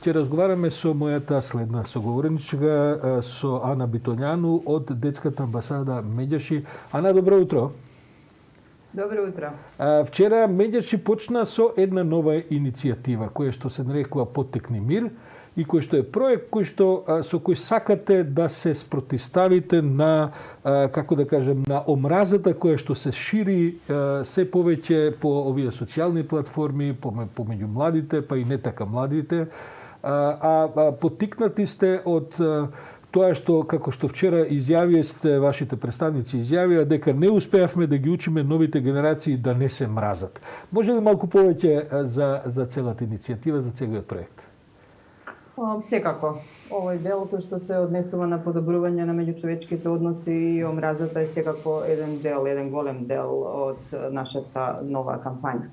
Ќе разговараме со мојата следна соговорничка, со Ана Битоњану од Детската амбасада Медјаши. Ана, добро утро. Добро утро. Вчера Медјаши почна со една нова иницијатива, која што се нарекува Поттекни мир и кој што е проект со кој сакате да се спротивставите на, како да кажем, на омразата која што се шири се повеќе по овие социјални платформи, помеѓу младите, па и не така младите. Поттикнати сте од тоа што, како што вчера изјавивте, вашите представници изјавија дека не успеавме да ги учиме новите генерации да не се мразат. Може ли малку повеќе за целата иницијатива, за целиот проект? Секако. Овој дел кој што се однесува на подобрување на меѓучовечките односи и омразата е секако еден голем дел од нашата нова кампања.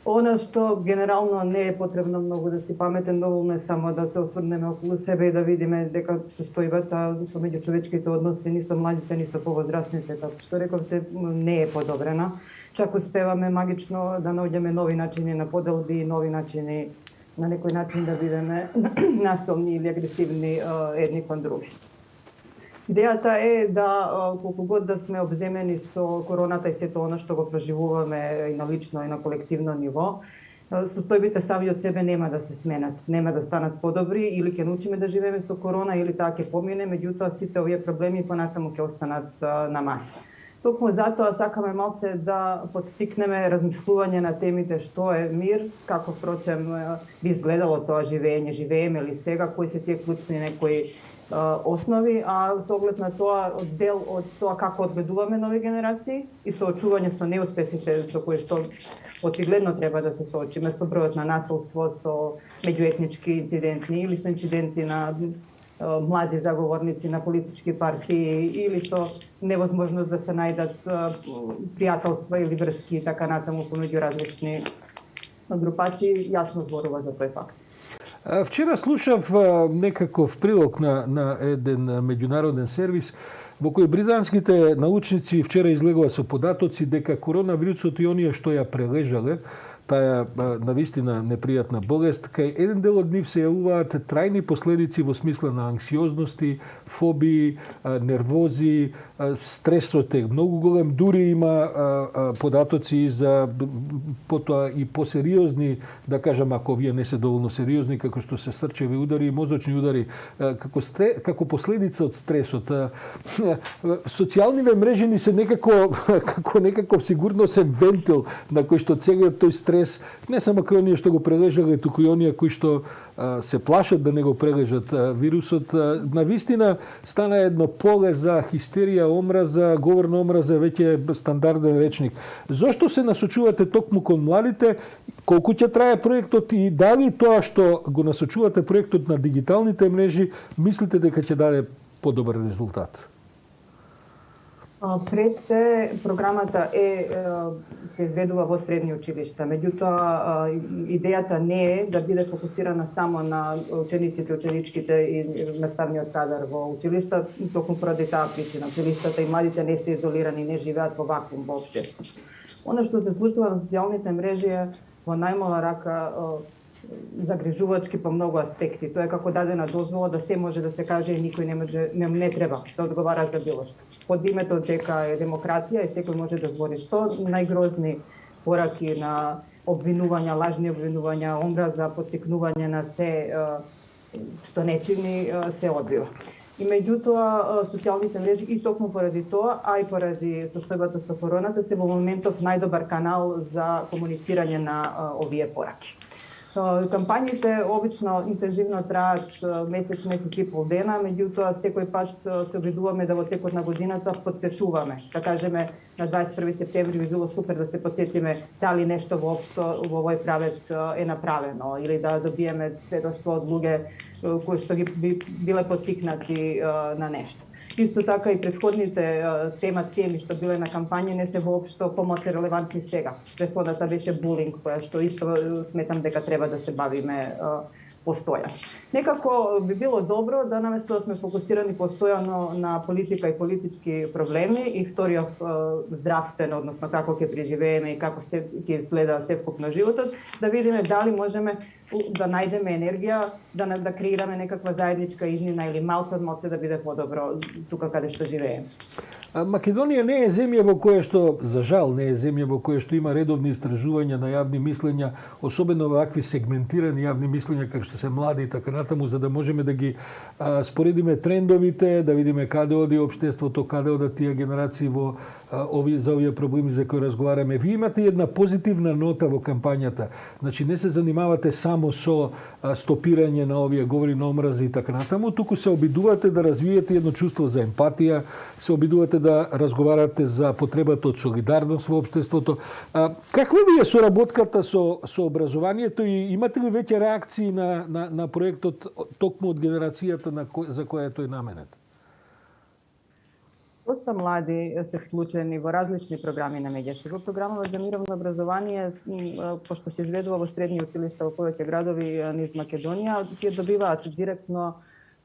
Она што генерално не е потребно многу да си паметен, доволно е само да се осврнеме околу себе и да видиме дека состојбата со меѓучовечките односи ни со младите, ни со повозрастните, како што рековте, не е подобрена. Чак успеваме магично да наоѓаме нови начини на поделби и нови начини на некој начин да бидеме насилни или агресивни едни кон други. Идејата е да, колку год да сме обземени со короната и сето она што го преживуваме и на лично и на колективно ниво, состојбите сами од себе нема да се сменат, нема да станат подобри, или ќе научиме да живееме со корона, или таа ќе помине, меѓутоа сите овие проблеми понатаму ќе останат на маса. Токму затоа сакаме малце да поттикнеме размислување на темите што е мир, како впрочем би изгледало тоа живење, живееме ли сега, кои се тие клучни некои основи, а со оглед на тоа дел од тоа како одгледуваме нови генерации и соочување со неуспесите со кои што очигледно треба да се соочиме, со бројот на насилство, со меѓуетнички инциденти или со инциденти на млади заговорници на политички партии или со невозможност да се најдат пријателства или врски и така натаму помеѓу различни групации, јасно зборува за тој факт. Вчера слушав некаков прилог на еден меѓународен сервис во кој британските научници вчера излегува со податоци дека коронавирусот и оние што ја прележале, таа навистина непријатна болест, кај еден дел од нив се јавуваат трајни последици во смисла на анксиозности, фобии, нервози, стресот е многу голем, дури има податоци за потоа и посериозни, да кажам, ако вие не се доволно сериозни, како што се срчеви удари и мозочни удари, како последица од стресот. Социјалниве мрежи ни се како некаков сигурносен вентил на кој што целиот тој стрес не само кај оние што го прележале, туку и оние кои што се плашат да не го прележат вирусот. Навистина стана едно поле за хистерија, омраза, говор на омраза веќе е стандарден речник. Зошто се насочувате токму кон младите? Колку ќе трае проектот и дали тоа што го насочувате проектот на дигиталните мрежи, мислите дека ќе даде подобар резултат? Пред се, програмата се изведува во средни училишта. Меѓутоа, идејата не е да биде фокусирана само на учениците, ученичките и наставниот кадар во училишта, токму поради таа причина. Училиштата и младите не се изолирани, не живеат во вакуум во општество. Она што се случува на социјалните мрежи е во најмала рака загрижувачки по многу аспекти. Тоа е како дадена дозвола да се може да се каже и никој не треба да одговара за било што. Под името дека е демократија и секој може да збори што најгрозни пораки на обвинувања, лажни обвинувања, омраза, поттикнување на се што не чини се одбива. И меѓутоа социјалните мрежи и токму поради тоа, а и поради состојбата со короната се во моментов најдобар канал за комуницирање на овие пораки. Кампањите обично интензивно траат месец и пол дена, меѓутоа секој пат се обидуваме да во текот на годината потсетуваме. Да кажеме, на 21 септември би било супер да се потсетиме дали нешто воопшто во овој правец е направено или да добиеме сведоштво од луѓе кои што би биле поттикнати на нешто. Исто така и претходните теми што биле на кампања не се воопшто помалку релевантни сега. Претходната беше булинг, која што исто сметам дека треба да се бавиме postoja. Nekako bi bilo dobro da namesto da smo fokusirani postojano na politika i politički problemi i storija zdravstveno, odnosno kako ke preživejeme i kako se izgleda sevkupno životot, da vidime da li možeme da najdeme energija, da kreirаме nekakva zajednička iznina ili malce od malce da биде подобро тука каде што живееме. Македонија не е земја во која што, за жал, не е земја во која што има редовни истражувања на јавни мислења, особено вакви сегментирани јавни мислења како што се млади и така натаму, за да можеме да ги споредиме трендовите, да видиме каде оди општеството, каде одат тие генерации во за овие проблеми за кои разговараме. Вие имате една позитивна нота во кампањата. Значи не се занимавате само со стопирање на овие говори на омраза и така натаму, туку се обидувате да развиете едно чувство за емпатија, се обидувате да разговарате за потребата од солидарност во општеството. Каква ви е соработката со образованието и имате ли веќе реакции на проектот токму од генерацијата за која тој наменет? Доста млади се вклучени во различни програми на Медјаши. Во програмава за мировно образование, пошто се изведува во средни училишта во повеќе градови низ Македонија, тие добиваат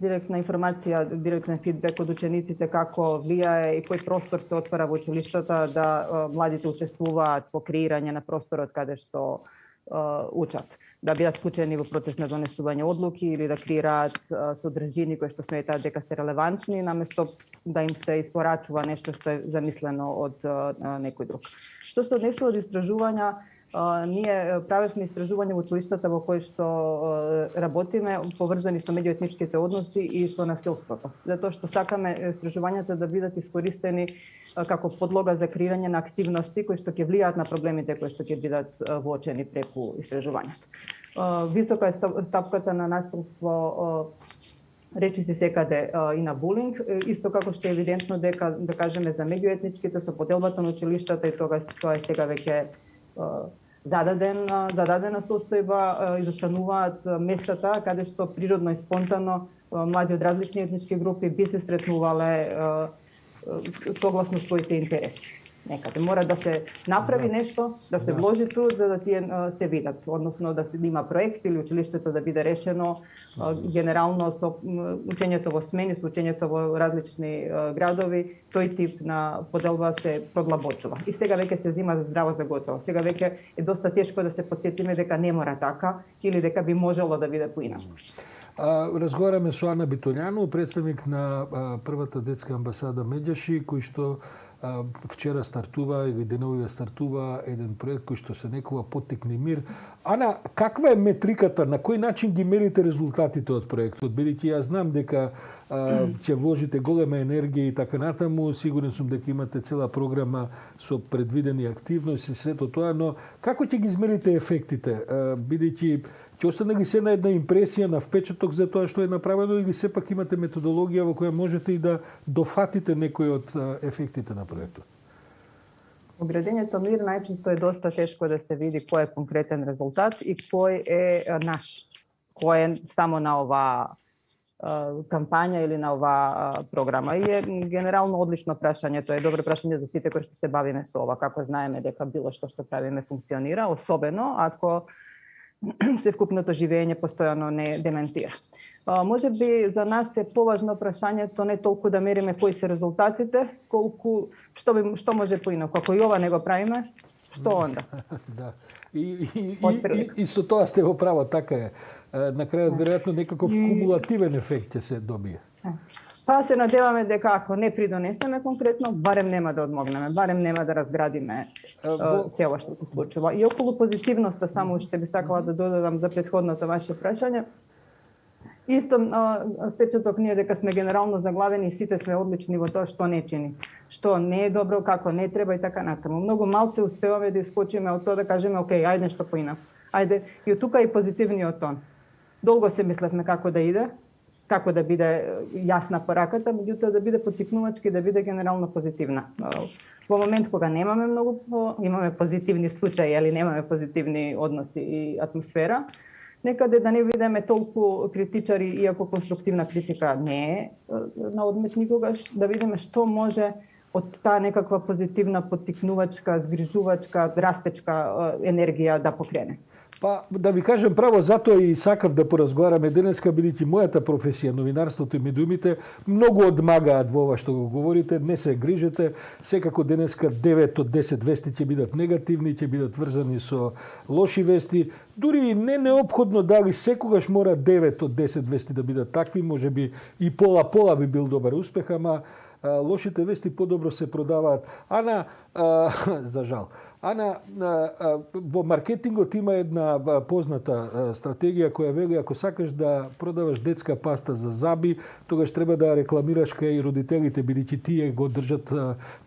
директна информација, директен фидбек од учениците како влијае и кој простор се отвара во училиштата да младите учествуваат во креирање на просторот каде што учат, да бидат вклучени во процес на донесување одлуки или да креираат содржини кои што сметаат дека се релевантни, наместо да им се испорачува нешто што е замислено од некој друг. Што се однесува од истражувања, ние правевме истражување во училиштата во кои што работиме, поврзани со меѓуетничките односи и со насилството. Затоа што сакаме истражувањата да бидат искористени како подлога за креирање на активности кои што ќе влијаат на проблемите кои што ќе бидат воочени преку истражувањата. Висока е стапката на насилство, речи се секаде и на булинг, исто како што е евидентно дека, да кажеме, за меѓуетничките со поделбата на училиштата и тоа е сега веќе зададена состојба, изостануваат местата каде што природно и спонтано млади од различни етнички групи би се сретнувале согласно своите интереси. Некаде мора да се направи нешто, да се вложи труд за да тие се видат, односно да се има проект или училиштето да биде решено генерално со учењето во смени, со учењето во различни градови, тој тип на поделба се продлабочува. И сега веќе се зима за здраво за готово. Сега веќе е доста тешко да се потсетиме дека не мора така или дека би можело да биде поинаку. Разговараме со Ана Битолјану, представник на првата детска амбасада Медјаши, кој што вчера стартува или деновиве стартува еден проект кој што се некува Поттикни мир. Ана, каква е метриката, на кој начин ги мерите резултатите од проектот? Бидејќи јас знам дека ќе вложите голема енергија и така натаму, сигурен сум дека имате цела програма со предвидени активности и сето тоа, но како ќе ги измерите ефектите? Бидејќи ќе остане ли се на една импресија, на впечаток за тоа што е направено или сепак имате методологија во која можете и да дофатите некои од ефектите на проектот? Во градењето мир најчесто е доста тешко да се види кој е конкретен резултат и кој е наш, кој е само на оваа кампања или на оваа програма. И е генерално одлично прашање, тоа е добро прашање за сите кои што се бавиме со ова, како знаеме дека било што правиме функционира, особено ако севкупното живење постојано не дементира. Може би за нас е поважно прашањето не толку да мериме кои се резултатите, колку што може поинаку. Ако и ова не го правиме, што онда? Да. И со тоа сте во право, така е. На крајот веројатно некаков кумулативен ефект ќе се добие. Па се надеваме дека ако не придонесеме конкретно, барем нема да одмогнеме, барем нема да разградиме се ова што се случува. И околу позитивноста само уште би сакала да додадам за претходното ваше прашање. Исто впечаток ние дека сме генерално заглавени и сите сме одлични во тоа што не чини, што не е добро, како не треба и така натаму. Многу малце успеваме да искочиме од тоа да кажеме окей, ајде нешто поинаку. Ајде, и од тука и позитивниот тон. Долго се мислевме како да иде, како да биде јасна пораката, меѓутоа да биде поттикнувачки, да биде генерално позитивна. Во момент кога имаме позитивни случаи или немаме позитивни односи и атмосфера, некаде да не видиме толку критичари, иако конструктивна критика не е на одмет никогаш, да видиме што може од таа некаква позитивна, поттикнувачка, згрижувачка, растечка енергија да покрене. Па, да ви кажем право, затоа и сакав да поразговараме денеска, бидејќи мојата професија, новинарството и медиумите, многу одмагаат во ова што го говорите, не се грижете, секако денеска 9 од 10 вести ќе бидат негативни, ќе бидат врзани со лоши вести, дури и не неопходно дали секогаш мора 9 од 10 вести да бидат такви, може би и пола-пола би бил добар успех, ама лошите вести подобро се продаваат. За жал. Во маркетингот има една позната стратегија која вели ако сакаш да продаваш детска паста за заби, тогаш треба да рекламираш кај родителите, бидејќи тие го држат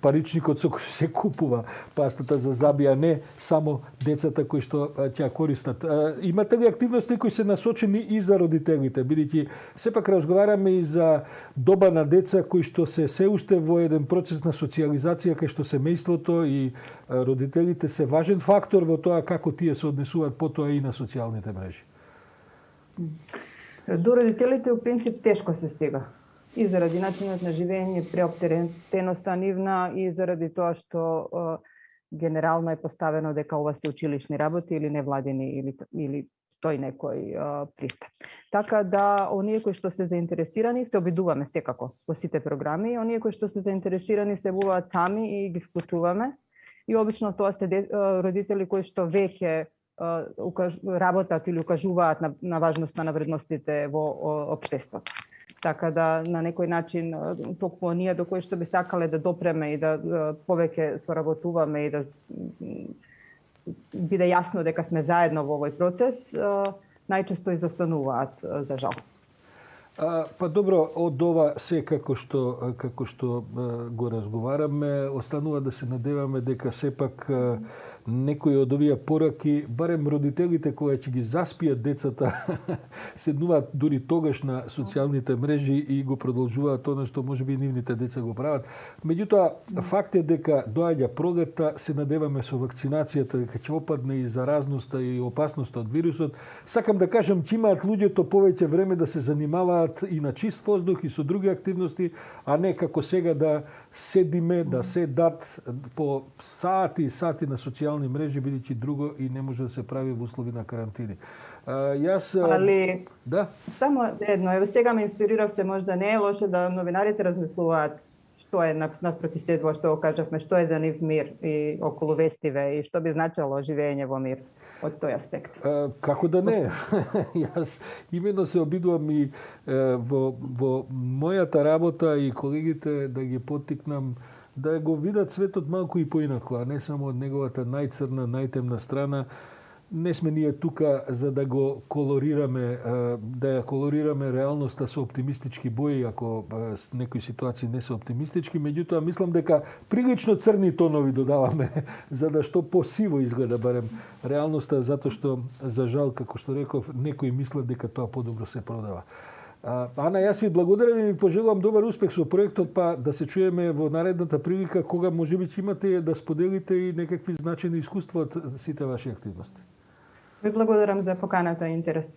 паричникот со кој се купува пастата за заби, а не само децата кои што ќе користат. Имате ли активности кои се насочени и за родителите, бидејќи сепак разговараме и за доба на деца кои што се уште во еден процес на социјализација кај што семејството и родителите се важен фактор во тоа како тие се однесуваат потоа и на социјалните мрежи. До родителите, у принцип, тешко се стига. И заради начинот на живење, преоптереността нивна, и заради тоа што генерално е поставено дека ова се училишни работи или невладини или тој некој пристап. Така да, оние кои што се заинтересирани, се обидуваме секако во сите програми, оние кои што се заинтересирани се јавуваат сами и ги вклучуваме. И обично тоа се родители кои што веќе работат или укажуваат на важноста на вредностите во општеството. Така да на некој начин токму оние до кои што би сакале да допреме и да повеќе соработуваме и да биде јасно дека сме заедно во овој процес, најчесто изостануваат, за жал. Па добро, од ова се како што го разговараме, останува да се надеваме дека сепак некои од овие пораки, барем родителите кои ќе ги заспијат децата, седнуваат дури тогаш на социјалните мрежи и го продолжуваат она што можеби нивните деца го прават. Меѓутоа, факт е дека доаѓа пролетта, се надеваме со вакцинацијата дека ќе опадне и заразноста и опасноста од вирусот. Сакам да кажам, ќе имаат луѓето повеќе време да се занимаваат и на чист воздух и со други активности, а не како сега да седиме, да седат по сати и сати на социјални мрежи, бидејќи друго и не може да се прави во услови на карантини. Али, да? Само едно, ево сега ме инспириравте, можда не е лошо да новинарите размислуваат што е наспроти седво, што го кажавме, што е за нив мир и околу вестиве и што би значело живење во мир од тој аспект. Како да не? Јас именно се обидувам и во мојата работа и колегите да ги поттикнам да го видат светот малку и поинако, а не само од неговата најцрна, најтемна страна. Не сме ние тука за да го колорираме, да ја колорираме реалноста со оптимистички бои, ако некои ситуации не се оптимистички, меѓутоа мислам дека прилично црни тонови додаваме за да што посиво изгледа барем реалноста, затоа што за жал, како што реков, некои мислат дека тоа подобро се продава. Ана, јас ви благодарам и ви пожелувам добар успех со проектот, па да се чуеме во наредната прилика кога можеби ќе имате да споделите и некакви значени искуства од сите ваши активности. Ви благодарам за поканата и интерес.